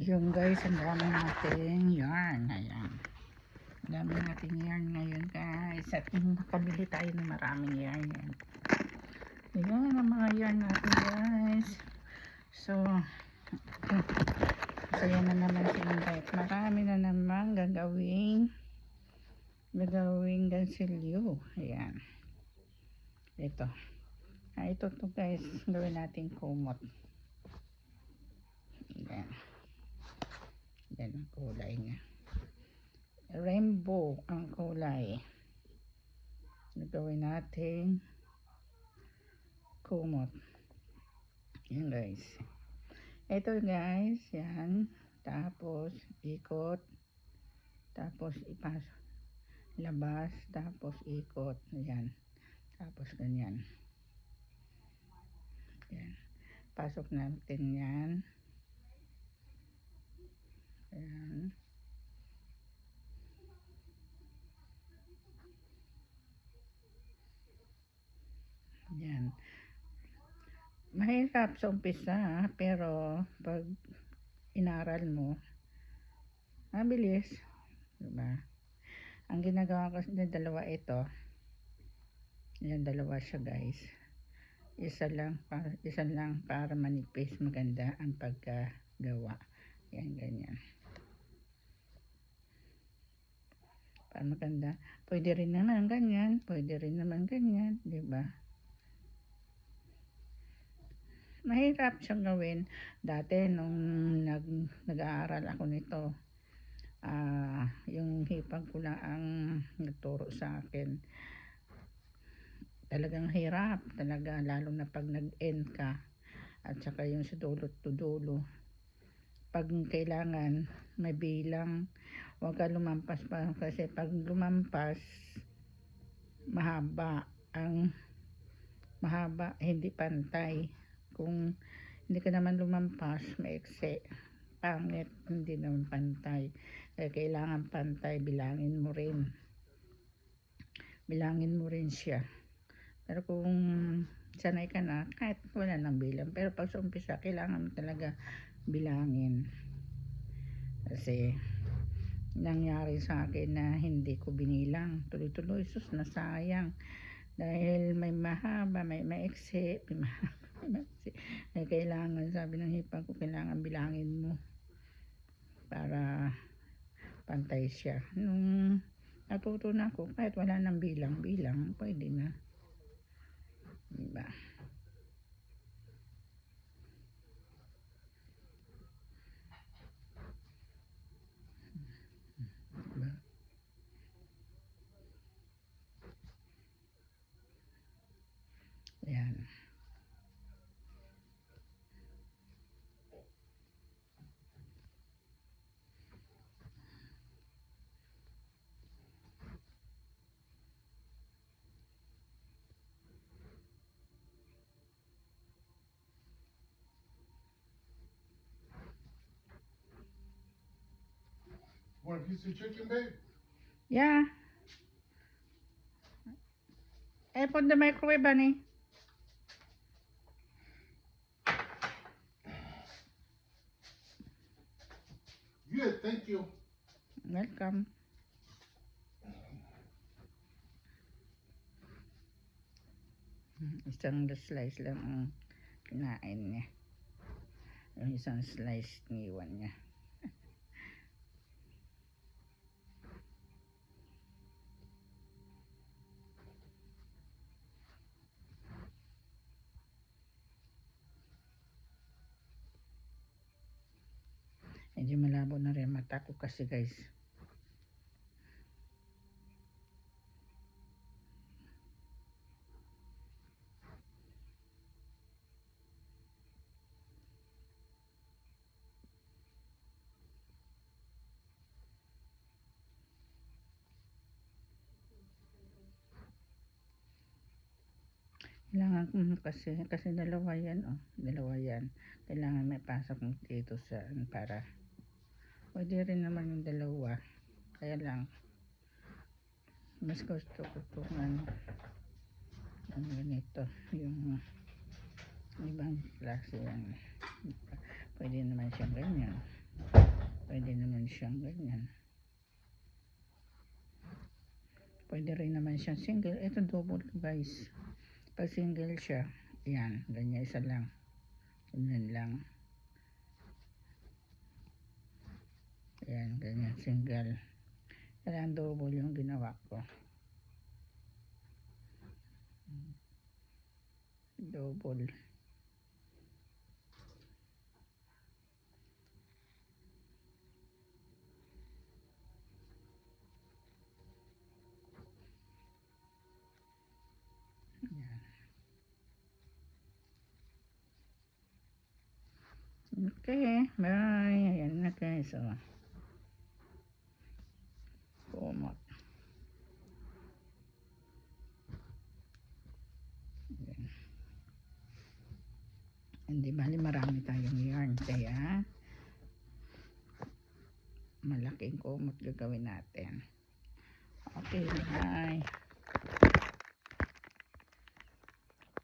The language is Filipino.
Yung guys, ang dami nating yarn. Ayan. Ang dami nating yarn ngayon guys. At nakabili tayo ng maraming yarn. Ayan ang mga yarn natin guys. So, saya na naman si Inday. Marami na naman gagawing gansilyo. Ayan. Ito. Ito to guys. Gawin natin kumot. Ayan. Yan ang kulay niya. Rainbow ang kulay. Gawin natin kumot. Yan guys. Ito guys. Yan. Tapos ikot. Tapos ipasok. Labas. Tapos ikot. Yan. Tapos ganyan. Yan. Pasok natin yan. Ayan. Yan. Mahirap sa umpisa, pero pag inaral mo, mabilis. Diba? Ang ginagawa ko na dalawa ito. Yan, dalawa siya guys. Isa lang para manipis, maganda ang pagkagawa. Yan, ganyan. Para maganda. Pwede rin naman ganyan. Pwede rin naman ganyan. Diba? Mahirap siyang gawin. Dati nung nag-aaral ako nito, yung hipag ko lang ang nagturo sa akin. Talagang hirap. Talaga, lalo na pag nag-end ka. At saka yung sa dulo to dulo. Pag kailangan may bilang, huwag ka lumampas pa kasi pag lumampas mahaba hindi pantay. Kung hindi ka naman lumampas maiksi, pangit, hindi naman pantay. Kaya kailangan pantay, bilangin mo rin siya. Pero kung sanay ka na, kahit wala nang bilang, pero pag sa umpisa kailangan mo talaga bilangin. Kasi nangyari sa akin na hindi ko binilang, tuloy-tuloy, sus, nasayang dahil may mahaba, may maiksi, may kailangan, sabi ng hipag ko, kailangan bilangin mo para pantay siya. Nung natuto na ako, kahit wala nang bilang, pwede na, diba? Ayan. Want a piece of chicken, babe? Yeah. Put the microwave, bunny. Good, thank you. Welcome. Isang slice lang ang kinain niya. Yung isang slice niwan niya. Medyo malabo na rin mata ko kasi guys. Kailangan kasi dalawa yan, dalawa yan. Kailangan may pasok mo dito sa para pwede rin naman yung dalawa. Kaya lang mas gusto ko itong ganito, yung ibang klase yan. Pwede naman siyang ganyan. Pwede naman siyang ganyan. Pwede rin naman siyang single. Ito double guys. Pag single siya, yan, ganyan isa lang. Ganyan lang. Yan, ganyan, single. Kailangan double yung ginawa ko. Double. Yan. Okay, bye. Ayan na guys. Oh. Kumot. Ayan. Hindi bali marami tayong yarn. Kaya malaking kumot gagawin natin. Okay, bye.